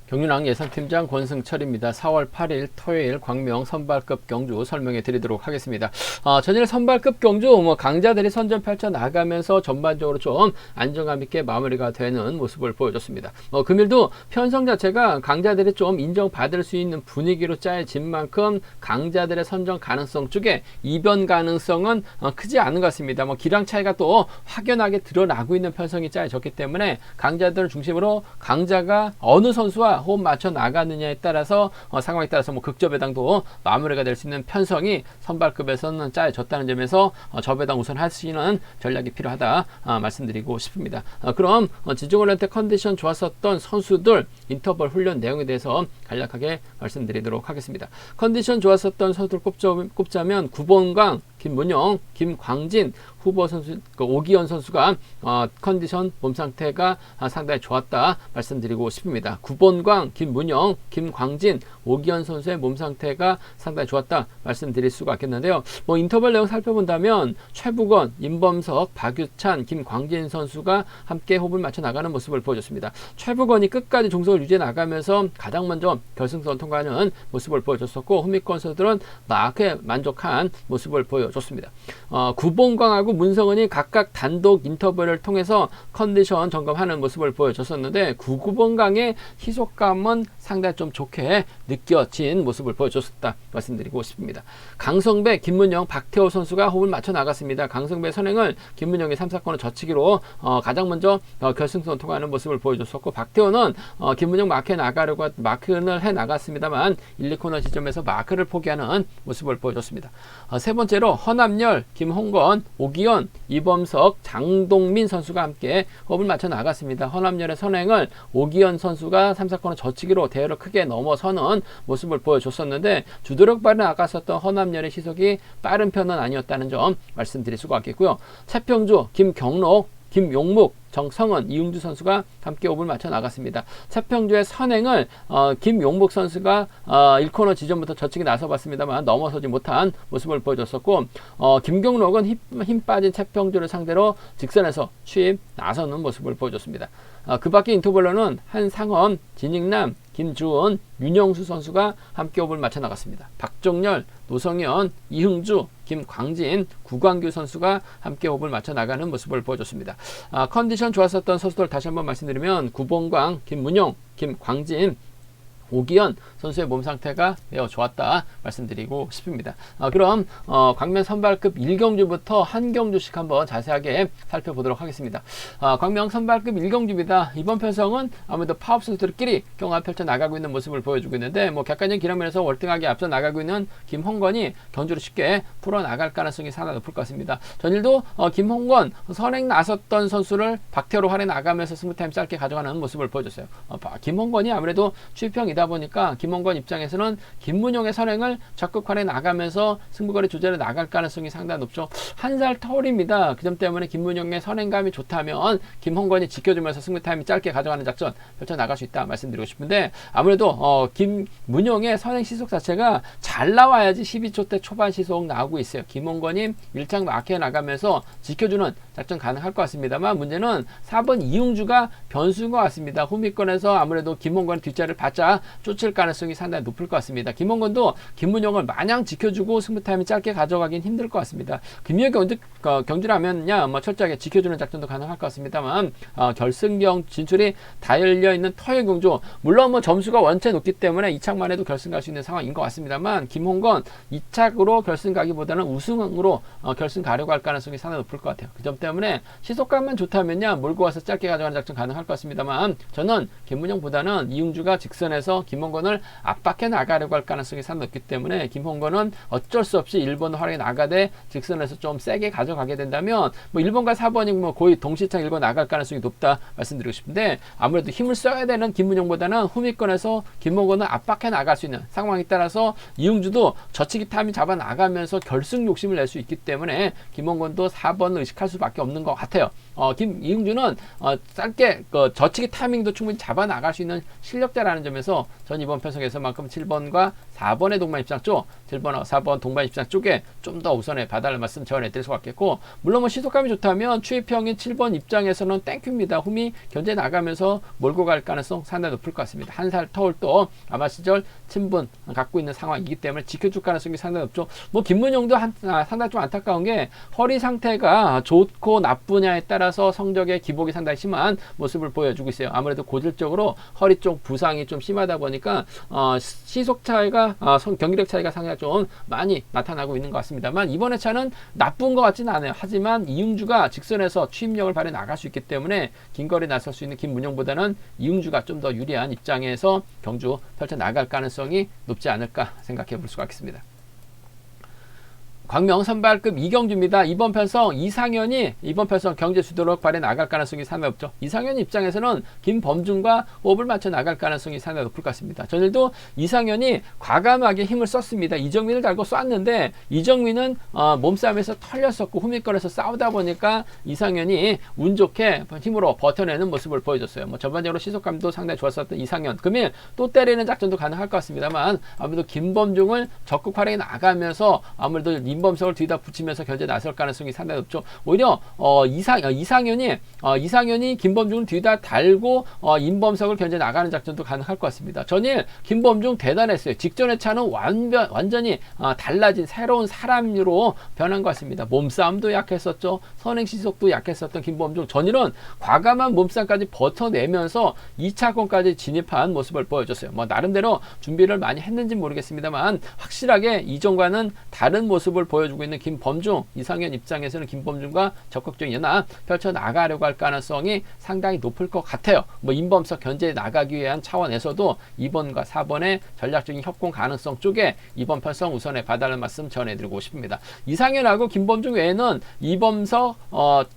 경륜왕 예선팀장 권승철입니다. 4월 8일 토요일 광명 선발급 경주 설명해 드리도록 하겠습니다. 전일 선발급 경주 강자들이 선전 펼쳐 나가면서 전반적으로 좀 안정감 있게 마무리가 되는 모습을 보여줬습니다. 금일도 편성 자체가 강자들이 좀 인정받을 수 있는 분위기로 짜여진 만큼 강자들의 선정 가능성 쪽에 이변 가능성은 크지 않은 것 같습니다. 기량 차이가 또 확연하게 드러나고 있는 편성이 짜여졌기 때문에 강자들을 중심으로 강자가 어느 선수와 호흡 맞춰 나가느냐에 따라서 상황에 따라서 극저배당도 마무리가 될 수 있는 편성이 선발급에서는 짜여졌다는 점에서 저배당 우선 하시는 전략이 필요하다 말씀드리고 싶습니다. 그럼 지중원한테 컨디션 좋았었던 선수들 인터벌 훈련 내용에 대해서 간략하게 말씀드리도록 하겠습니다. 컨디션 좋았었던 선수들 꼽자면 구본강, 김문영, 김광진 후보 선수, 오기현 선수가 컨디션 몸 상태가 상당히 좋았다 말씀드리고 싶습니다. 구본광, 김문영, 김광진, 오기현 선수의 몸 상태가 상당히 좋았다 말씀드릴 수가 있겠는데요. 인터벌 내용 살펴본다면 최부건, 임범석, 박유찬, 김광진 선수가 함께 호흡을 맞춰 나가는 모습을 보여줬습니다. 최부건이 끝까지 종속을 유지해 나가면서 가장 먼저 결승선 통과하는 모습을 보여줬었고, 후미권 선수들은 마크에 만족한 모습을 보여줬습니다. 구본광하고 문성은이 각각 단독 인터뷰를 통해서 컨디션 점검하는 모습을 보여줬었는데, 구본광의 희속감은 상당히 좀 좋게 느껴진 모습을 보여줬다 말씀드리고 싶습니다. 강성배, 김문영, 박태호 선수가 호흡을 맞춰 나갔습니다. 강성배 선행을 김문영의 3사건을 젖히기로 가장 먼저 결승선 통과하는 모습을 보여줬었고, 박태호는 김문영 마크에 나가려고 마크를 해 나갔습니다만 1, 2코너 지점에서 마크를 포기하는 모습을 보여줬습니다. 세 번째로 허남열, 김홍건, 오기현, 이범석, 장동민 선수가 함께 호흡을 맞춰 나갔습니다. 허남열의 선행을 오기현 선수가 3사건을 젖히기로 대회를 크게 넘어서는 모습을 보여줬었는데, 주도력 발에 나갔었던 허남열의 시속이 빠른 편은 아니었다는 점 말씀드릴 수가 있겠고요. 최평주, 김경록, 김용묵, 정성은, 이응주 선수가 함께 호흡을 맞춰 나갔습니다. 최평주의 선행을 김용묵 선수가 1코너 지점부터 젖히기 나서봤습니다만 넘어서지 못한 모습을 보여줬었고, 김경록은 힘 빠진 최평주를 상대로 직선에서 취입 나서는 모습을 보여줬습니다. 그 밖에 인터벌로는 한상헌, 진익남, 김주은, 윤영수 선수가 함께 호흡을 맞춰 나갔습니다. 박종렬, 노성현, 이흥주, 김광진, 구광규 선수가 함께 호흡을 맞춰 나가는 모습을 보여줬습니다. 컨디션 좋았었던 선수들 다시 한번 말씀드리면 구본광, 김문용, 김광진, 오기현 선수의 몸 상태가 매우 좋았다 말씀드리고 싶습니다. 그럼 광명 선발급 1경주부터 한 경주씩 한번 자세하게 살펴보도록 하겠습니다. 광명 선발급 1경주입니다. 이번 편성은 아무래도 파업 선수들끼리 경합 펼쳐 나가고 있는 모습을 보여주고 있는데, 객관적인 기량면에서 월등하게 앞서 나가고 있는 김홍건이 경주를 쉽게 풀어나갈 가능성이 상당히 높을 것 같습니다. 전일도 김홍건 선행 나섰던 선수를 박태호로 활에 나가면서 승부타임 짧게 가져가는 모습을 보여줬어요. 김홍건이 아무래도 취평이다 보니까 김홍건 입장에서는 김문용의 선행을 적극 활에 나가면서 승부거리 조절해 나갈 가능성이 상당히 높죠. 한 살 터울입니다. 그 점 때문에 김문용의 선행감이 좋다면 김홍건이 지켜주면서 승부 타임이 짧게 가져가는 작전 펼쳐 나갈 수 있다 말씀드리고 싶은데, 아무래도 김문용의 선행 시속 자체가 잘 나와야지 12초대 초반 시속 나오고 있어요. 김홍건이 1창 마크에 나가면서 지켜주는 작전 가능할 것 같습니다만, 문제는 4번 이응주가 변수인 것 같습니다. 후미권에서 아무래도 김홍건의 뒷자리를 받자 쫓을 가능성이 상당히 높을 것 같습니다. 김홍건도 김문용을 마냥 지켜주고 승부타임이 짧게 가져가긴 힘들 것 같습니다. 금요일 경주라면야 철저하게 지켜주는 작전도 가능할 것 같습니다만, 결승경 진출이 다 열려있는 토요일 경주, 물론 점수가 원체 높기 때문에 2착만 해도 결승 갈 수 있는 상황인 것 같습니다만, 김홍건 2착으로 결승 가기보다는 우승으로 결승 가려고 할 가능성이 상당히 높을 것 같아요. 그 점 때문에 시속감만 좋다면야 몰고 와서 짧게 가져가는 작전 가능할 것 같습니다만, 저는 김문용보다는 이응주가 직선에서 김홍건을 압박해 나가려고 할 가능성이 상당히 높기 때문에, 김홍건은 어쩔 수 없이 1번 활에 나가되 직선에서 좀 세게 가져가게 된다면 1번과 4번이 거의 동시창 1번 나갈 가능성이 높다 말씀드리고 싶은데, 아무래도 힘을 써야 되는 김문용보다는 후미권에서 김홍건을 압박해 나갈 수 있는 상황에 따라서 이응주도 젖히기 타임이 잡아 나가면서 결승 욕심을 낼 수 있기 때문에 김홍건도 4번을 의식할 수밖에 없는 것 같아요. 이응주는 짧게 젖히기 타이밍도 충분히 잡아 나갈 수 있는 실력자라는 점에서 있어서 전 이번 편성에서만큼 7번과 4번의 동반 입장 쪽, 7번하고 4번 동반 입장 쪽에 좀 더 우선에 봐달라는 말씀 전해드릴 수가 있겠고, 물론 뭐 시속감이 좋다면 추입형인 7번 입장에서는 땡큐입니다. 홈이 견제 나가면서 몰고 갈 가능성 상당히 높을 것 같습니다. 한 살 터울도 아마 시절 친분 갖고 있는 상황이기 때문에 지켜줄 가능성이 상당히 높죠. 뭐 김문용도 상당히 좀 안타까운 게 허리 상태가 좋고 나쁘냐에 따라서 성적의 기복이 상당히 심한 모습을 보여주고 있어요. 아무래도 고질적으로 허리 쪽 부상이 좀 심하다 보니까 시속 차이가 경기력 차이가 상당히 좀 많이 나타나고 있는 것 같습니다만, 이번에 차는 나쁜 것 같지는 않아요. 하지만 이응주가 직선에서 추임력을 발휘 나갈 수 있기 때문에 긴 거리 나설 수 있는 김문용보다는 이응주가 좀 더 유리한 입장에서 경주 펼쳐 나갈 가능성이 높지 않을까 생각해 볼 수가 있겠습니다. 광명 선발급 이경주입니다. 이번 편성 이상현이 이번 편성 경제 주도록 발휘 나갈 가능성이 상당히 높죠. 이상현 입장에서는 김범준과 호흡을 맞춰 나갈 가능성이 상당히 높을 것 같습니다. 전일도 이상현이 과감하게 힘을 썼습니다. 이정민을 달고 쐈는데 이정민은 몸싸움에서 털렸었고 후미권에서 싸우다 보니까 이상현이 운 좋게 힘으로 버텨내는 모습을 보여줬어요. 뭐 전반적으로 시속감도 상당히 좋았었던 이상현, 금일 또 때리는 작전도 가능할 것 같습니다만, 아무래도 김범중을 적극 활용해 나가면서 아무래도 임범석을 뒤다 붙이면서 견제 나설 가능성이 상당히 높죠. 오히려 이상현이 김범중을 뒤다 달고 임범석을 견제 나가는 작전도 가능할 것 같습니다. 전일 김범중 대단했어요. 직전의 차는 완전히 달라진 새로운 사람으로 변한 것 같습니다. 몸싸움도 약했었죠. 선행시속도 약했었던 김범중, 전일은 과감한 몸싸움까지 버텨내면서 2차권까지 진입한 모습을 보여줬어요. 뭐 나름대로 준비를 많이 했는지 모르겠습니다만, 확실하게 이전과는 다른 모습을 보여주고 있는 김범중, 이상현 입장에서는 김범중과 적극적인 연합 펼쳐 나가려고 할 가능성이 상당히 높을 것 같아요. 뭐 임범석 견제에 나가기 위한 차원에서도 2번과 4번의 전략적인 협공 가능성 쪽에 이번 편성 우선에 봐달라는 말씀 전해드리고 싶습니다. 이상현하고 김범중 외에는 이범석,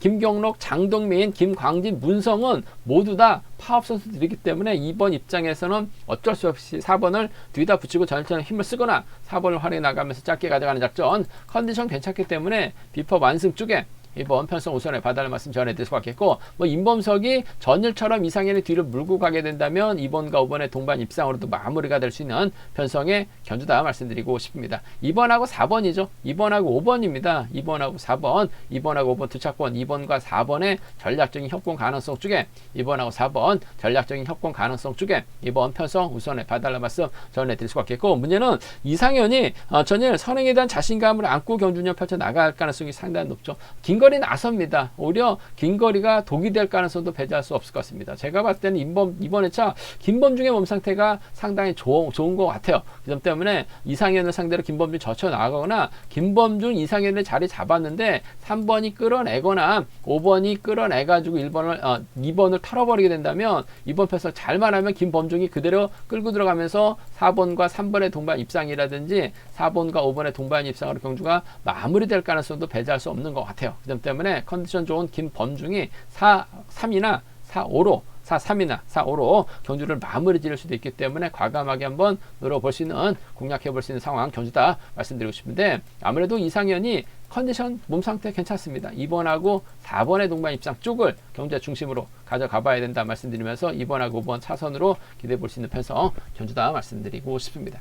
김경록, 장동민, 김광진, 문성은 모두 다 파업 선수들이기 때문에 2번 입장에서는 어쩔 수 없이 4번을 뒤다 붙이고 전체적인 힘을 쓰거나 4번을 활용해 나가면서 짧게 가져가는 작전, 컨디션 괜찮기 때문에 비법 완승 쪽에 이번 편성 우선에 봐달라는 말씀 전해드릴 수가 있겠고, 뭐 임범석이 전일처럼 이상현의 뒤를 물고 가게 된다면 2번과 5번의 동반 입상으로도 마무리가 될 수 있는 편성의 견주다 말씀드리고 싶습니다. 2번하고 4번이죠. 2번하고 5번입니다. 2번하고 4번, 2번하고 5번 두 차권, 2번과 4번의 전략적인 협공 가능성 쪽에 2번하고 4번 전략적인 협공 가능성 쪽에 이번 편성 우선에 봐달라는 말씀 전해드릴 수가 있겠고, 문제는 이상현이 전일 선행에 대한 자신감을 안고 경주년 펼쳐 나갈 가능성이 상당히 높죠. 긴 거리 나섭니다. 오히려 긴 거리가 독이 될 가능성도 배제할 수 없을 것 같습니다. 제가 봤을 때는 이번에 차 김범중의 몸 상태가 상당히 좋은 것 같아요. 그 점 때문에 이상현을 상대로 김범중 젖혀 나가거나, 김범중 이상현을 자리 잡았는데 3번이 끌어내거나 5번이 끌어내가지고 2번을 털어버리게 된다면, 이번 편성 잘만 하면 김범중이 그대로 끌고 들어가면서 4번과 3번의 동반 입상이라든지 4번과 5번의 동반 입상으로 경주가 마무리될 가능성도 배제할 수 없는 것 같아요. 그 점 때문에 컨디션 좋은 김범중이 4-3이나 4-5로 4-3이나 4-5로 경주를 마무리 지을 수도 있기 때문에 과감하게 한번 노려볼 수 있는, 공략해 볼 수 있는 상황 경주다 말씀드리고 싶은데, 아무래도 이상현이 컨디션 몸 상태 괜찮습니다. 2번하고 4번의 동반 입상 쪽을 경제 중심으로 가져가 봐야 된다 말씀드리면서 2번하고 5번 차선으로 기대해 볼 수 있는 편성 경주다 말씀드리고 싶습니다.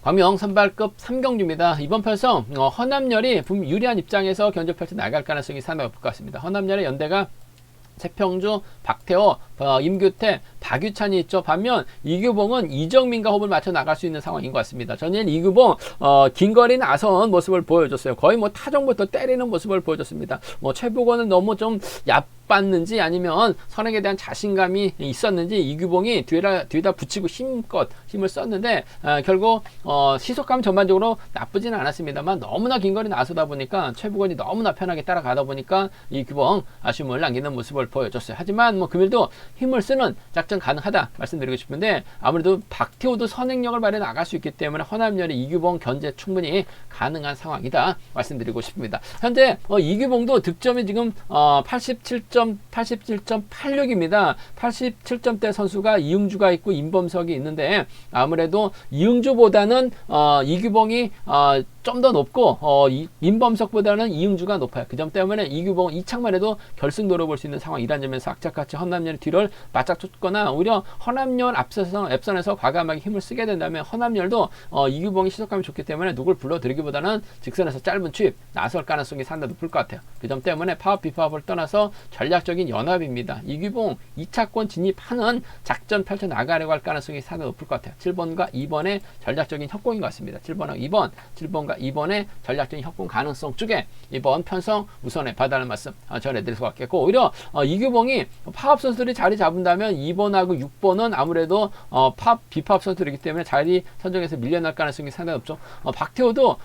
광명 선발급 3경주입니다. 이번 편성 허남열이 유리한 입장에서 견제 펼쳐 나갈 가능성이 상당히 높을 것 같습니다. 허남열의 연대가 최평주, 박태호, 임규태, 박유찬이 있죠. 반면 이규봉은 이정민과 호흡을 맞춰 나갈 수 있는 상황인 것 같습니다. 전일 이규봉 긴거리 나선 모습을 보여줬어요. 거의 뭐 타정부터 때리는 모습을 보여줬습니다. 뭐 최보건은 너무 좀 얕봤는지 아니면 선행에 대한 자신감이 있었는지 이규봉이 뒤에다 붙이고 힘껏 힘을 썼는데 결국 시속감 전반적으로 나쁘지는 않았습니다만, 너무나 긴거리 나서다 보니까 최보건이 너무나 편하게 따라가다 보니까 이규봉 아쉬움을 남기는 모습을 보여줬어요. 하지만 뭐 금일도 힘을 쓰는 작전 가능하다 말씀드리고 싶은데, 아무래도 박태호도 선행력을 발휘해 나갈 수 있기 때문에 허남열의 이규봉 견제 충분히 가능한 상황이다 말씀드리고 싶습니다. 현재 이규봉도 득점이 지금 87.86입니다. 87점대 선수가 이응주가 있고 임범석이 있는데, 아무래도 이응주보다는 이규봉이 좀 더 높고 임범석보다는 이응주가 높아요. 그 점 때문에 이규봉 이창만 해도 결승 노려볼 수 있는 상황이란 점에서 악착같이 허남열의 뒤를 바짝 쫓거나 오히려 허남열 앞선에서 과감하게 힘을 쓰게 된다면 허남열도 이규봉이 시속감이 좋기 때문에 누굴 불러들이기보다는 직선에서 짧은 추입 나설 가능성이 상당히 높을 것 같아요. 그 점 때문에 파업 비파업을 떠나서 전략적인 연합입니다. 이규봉 2차권 진입하는 작전 펼쳐나가려고 할 가능성이 상당히 높을 것 같아요. 7번과 2번의 전략적인 협공인 것 같습니다. 7번하고 2번, 7번과 2번의 전략적인 협공 가능성 쪽에 이번 편성 우선에 봐달라는 말씀 전해드릴 수가 있겠고, 오히려 이규봉이 파업 선수들이 자리 잡은다면 2번하고 6번은 아무래도 비파업 선수들이기 때문에 자리 선정에서 밀려날 가능성이 상당히 높죠. 박태호도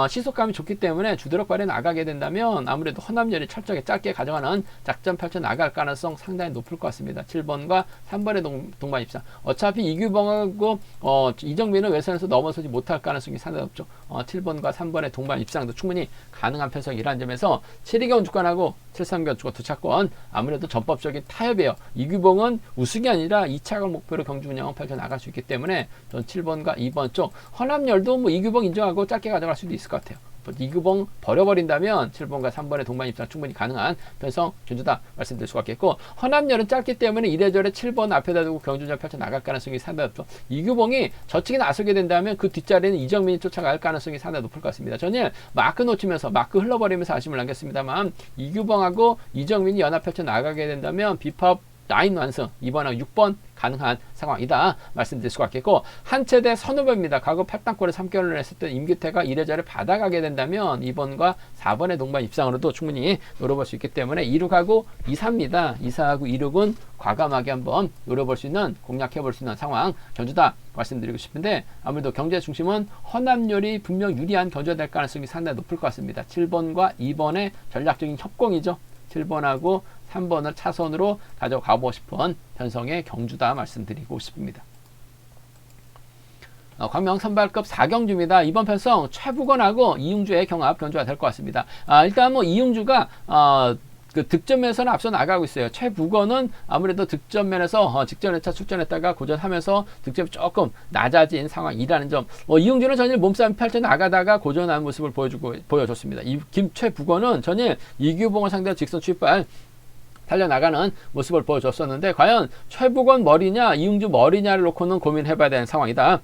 시속감이 좋기 때문에 주도력 발휘 나가게 된다면 아무래도 허남열이 철저하게 짧게 가져가는 작전 펼쳐 나갈 가능성 상당히 높을 것 같습니다. 7번과 3번의 동반 입상. 어차피 이규봉하고 이정민은 외선에서 넘어서지 못할 가능성이 상당히 높죠. 7번과 3번의 동반 입상도 충분히 가능한 편성이라는 점에서 7위경 주권하고 7,3경 주권 두 차권 아무래도 전법적인 타협이에요. 이규봉은 우승이 아니라 2차를 목표로 경주 운영을 펼쳐 나갈 수 있기 때문에 전 7번과 2번 쪽 허남열도 뭐 이규봉 인정하고 짧게 가져갈 수도 있을 것 같아요. 이규봉 버려버린다면 7번과 3번의 동반 입상 충분히 가능한 편성 견주다 말씀드릴 수가 있겠고, 허남열은 짧기 때문에 이래저래 7번 앞에다 두고 경주전 펼쳐 나갈 가능성이 상당히 높죠. 이규봉이 저측에 나서게 된다면 그 뒷자리는 이정민이 쫓아갈 가능성이 상당히 높을 것 같습니다. 전일 마크 놓치면서 마크 흘러버리면서 아쉬움을 남겼습니다만 이규봉하고 이정민이 연합 펼쳐 나가게 된다면 비팝 라인 완성 2번하고 6번 가능한 상황이다 말씀드릴 수가 있겠고, 한체대 선후배입니다. 과거 8단골에 3개월을 했을 때 임규태가 이래저래 받아가게 된다면 2번과 4번의 동반 입상으로도 충분히 노려볼 수 있기 때문에 2룩하고 2사입니다. 2사하고 2룩은 과감하게 한번 노려볼 수 있는, 공략해볼 수 있는 상황 견주다 말씀드리고 싶은데, 아무래도 경제 중심은 허남열이 분명 유리한 견주가 될 가능성이 상당히 높을 것 같습니다. 7번과 2번의 전략적인 협공이죠. 7번하고 3번을 차선으로 가져가고 싶은 편성의 경주다 말씀드리고 싶습니다. 광명 선발급 4경주입니다. 이번 편성 최부건하고 이응주의 경합 견주가 될 것 같습니다. 일단 뭐 이응주가 그 득점에서는 앞서 나가고 있어요. 최부건은 아무래도 득점면에서 직전 회차 출전했다가 고전하면서 득점이 조금 낮아진 상황이라는 점. 이응주는 전일 몸싸움 펼쳐 나가다가 고전한 모습을 보여줬습니다. 최부건은 전일 이규봉을 상대로 직선 출발 달려나가는 모습을 보여줬었는데, 과연 최부건 머리냐 이응주 머리냐를 놓고는 고민해봐야 되는 상황이다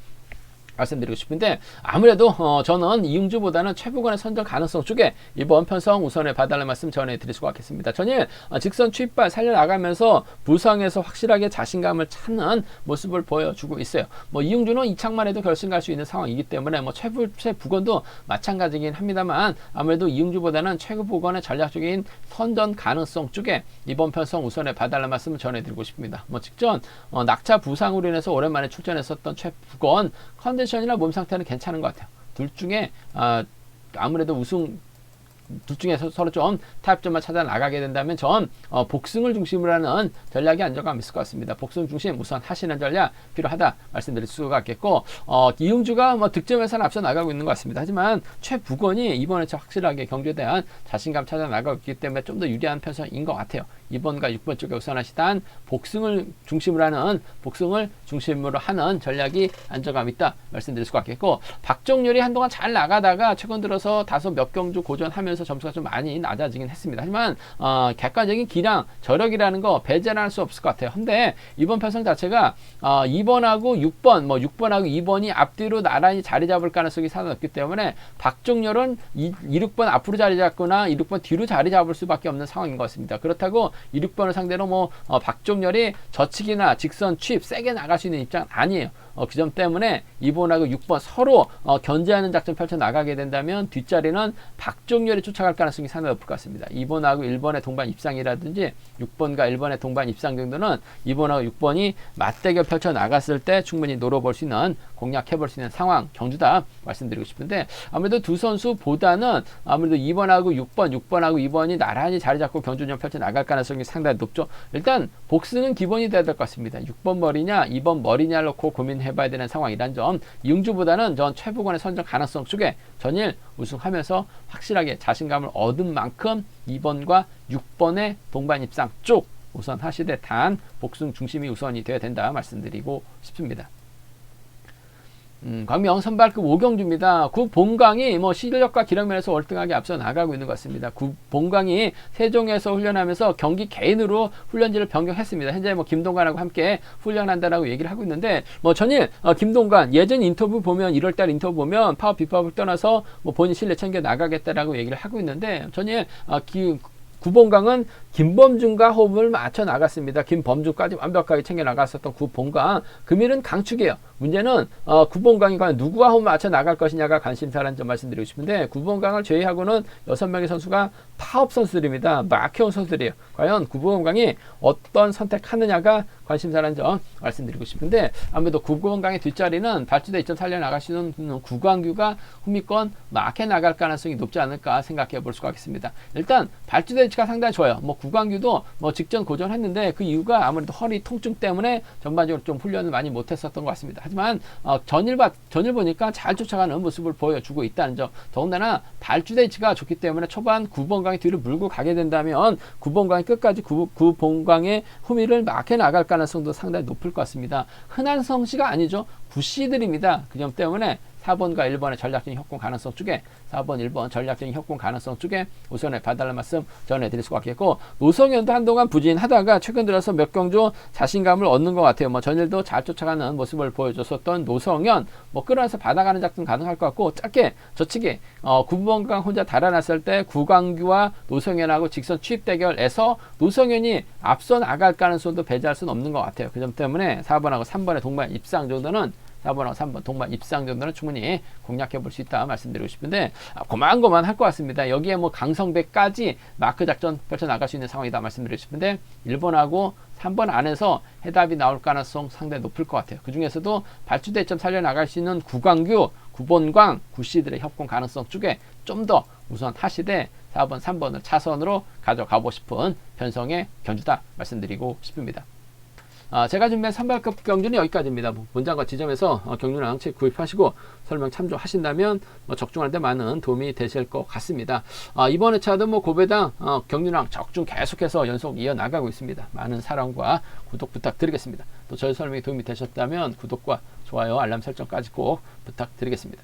말씀드리고 싶은데, 아무래도 저는 이응주보다는 최부건의 선정 가능성 쪽에 이번 편성 우선에 봐달라는 말씀 전해드릴 수가 있겠습니다. 전일 직선 추입발 살려나가면서 부상에서 확실하게 자신감을 찾는 모습을 보여주고 있어요. 이응주는 이창만 해도 결승 갈 수 있는 상황이기 때문에 최부건도 마찬가지긴 합니다만, 아무래도 이응주보다는 최부건의 전략적인 선전 가능성 쪽에 이번 편성 우선에 봐달라는 말씀을 전해드리고 싶습니다. 직전 낙차 부상으로 인해서 오랜만에 출전했었던 최부건 컨디션이나 몸 상태는 괜찮은 것 같아요. 둘 중에 아무래도 둘 중에 서로 좀 타협점만 찾아 나가게 된다면 전 복승을 중심으로 하는 전략이 안정감 있을 것 같습니다. 복승 중심 우선 하시는 전략 필요하다 말씀드릴 수가 있겠고, 이응주가 득점에서는 앞서 나가고 있는 것 같습니다. 하지만 최부건이 이번에 확실하게 경주에 대한 자신감 찾아 나가고 있기 때문에 좀 더 유리한 편성인 것 같아요. 2번과 6번 쪽에 우선하시단 복승을 중심으로 하는 전략이 안정감 있다 말씀드릴 수가 있겠고, 박정렬이 한동안 잘 나가다가 최근 들어서 다소 몇 경주 고전하면서 점수가 좀 많이 낮아지긴 했습니다. 하지만 객관적인 기량, 저력이라는 거 배제는 할 수 없을 것 같아요. 근데 이번 편성 자체가 2번하고 6번, 6번하고 2번이 앞뒤로 나란히 자리 잡을 가능성이 상당히 높기 때문에 박정렬은 2, 6번 앞으로 자리 잡거나 2, 6번 뒤로 자리 잡을 수밖에 없는 상황인 것 같습니다. 그렇다고 2, 6번을 상대로 박종렬이 저측이나 직선 취입 세게 나갈 수 있는 입장 아니에요. 그 점 때문에 2번하고 6번 서로 견제하는 작전 펼쳐 나가게 된다면 뒷자리는 박종렬이 쫓아갈 가능성이 상당히 높을 것 같습니다. 2번하고 1번의 동반 입상이라든지 6번과 1번의 동반 입상 정도는 2번하고 6번이 맞대결 펼쳐 나갔을 때 충분히 노려볼 수 있는, 공략해볼 수 있는 상황 경주다 말씀드리고 싶은데, 아무래도 두 선수보다는 아무래도 2번하고 6번하고 2번이 나란히 자리 잡고 경주전 펼쳐 나갈 가능성이 상당히 높죠. 일단 복수는 기본이 돼야 될 것 같습니다. 6번 머리냐 2번 머리냐를 놓고 고민해봐야 되는 상황이란 점. 이응주보다는 전 최부건의 선정 가능성 쪽에 전일 우승하면서 확실하게 자신감을 얻은 만큼 2번과 6번의 동반 입상 쪽 우선 하시되 단 복승 중심이 우선이 되어야 된다 말씀드리고 싶습니다. 광명 선발급 5경주입니다. 구 본강이 뭐 실력과 기량면에서 월등하게 앞서 나가고 있는 것 같습니다. 구 본강이 세종에서 훈련하면서 경기 개인으로 훈련지를 변경했습니다. 현재 뭐 김동관하고 함께 훈련한다라고 얘기를 하고 있는데 뭐 전일 김동관 예전 인터뷰 보면 1월달 인터뷰 보면 파워 비법을 떠나서 뭐 본인 실내 챙겨 나가겠다라고 얘기를 하고 있는데 전일 구본강은 김범준과 호흡을 맞춰 나갔습니다. 김범준까지 완벽하게 챙겨 나갔었던 구본강. 금일은 강축이에요. 문제는 구본강이 과연 누구와 호흡 맞춰 나갈 것이냐가 관심사라는 점 말씀드리고 싶은데 구본강을 제외하고는 6명의 선수가 파업 선수들입니다. 막혀온 선수들이에요. 과연 구본강이 어떤 선택하느냐가 관심사라는 점 말씀드리고 싶은데 아무래도 구본강의 뒷자리는 발주대 2점 살려나갈 수 있는 구광규가 후미권 막혀 나갈 가능성이 높지 않을까 생각해 볼 수가 있겠습니다. 일단 발주대 위치가 상당히 좋아요. 뭐 구광규도 뭐 직전 고전했는데 그 이유가 아무래도 허리 통증 때문에 전반적으로 좀 훈련을 많이 못했었던 것 같습니다. 하지만 전일 보니까 잘 쫓아가는 모습을 보여주고 있다는 점. 더군다나 발주대 위치가 좋기 때문에 초반 구본강이 뒤를 물고 가게 된다면 구본강이 끝까지 구본강의 후미를 막혀 나갈 가능성도 상당히 높을 것 같습니다. 흔한 성씨가 아니죠. 구씨들입니다. 그 점 때문에 4번과 1번의 전략적인 협공 가능성 쪽에 4번, 1번 전략적인 협공 가능성 쪽에 우선에 봐달라는 말씀 전해드릴 수가 있겠고 노성현도 한동안 부진하다가 최근 들어서 몇 경주 자신감을 얻는 것 같아요. 뭐 전일도 잘 쫓아가는 모습을 보여줬었던 노성현 뭐 끌어내서 받아가는 작전 가능할 것 같고 짧게 저측에 구본강 혼자 달아났을 때 구광규와 노성현하고 직선 취입 대결에서 노성현이 앞서 나갈 가능성도 배제할 수는 없는 것 같아요. 그 점 때문에 4번하고 3번의 동반 입상 정도는 4번하고 3번 동반 입상 정도는 충분히 공략해 볼 수 있다 말씀드리고 싶은데 고만고만 할 것 같습니다. 여기에 뭐 강성배까지 마크 작전 펼쳐 나갈 수 있는 상황이다 말씀드리고 싶은데 1번하고 3번 안에서 해답이 나올 가능성 상당히 높을 것 같아요. 그 중에서도 발주대 점 살려나갈 수 있는 구광규, 구본광, 구씨들의 협공 가능성 쪽에 좀 더 우선 하시되 4번, 3번을 차선으로 가져가고 싶은 편성의 경주다 말씀드리고 싶습니다. 제가 준비한 선발급 경주는 여기까지입니다. 본장과 지점에서 경주랑 책 구입하시고 설명 참조하신다면 적중할 때 많은 도움이 되실 것 같습니다. 이번 회차도 고배당 경주랑 적중 계속해서 연속 이어나가고 있습니다. 많은 사랑과 구독 부탁드리겠습니다. 또 저희 설명이 도움이 되셨다면 구독과 좋아요, 알람 설정까지 꼭 부탁드리겠습니다.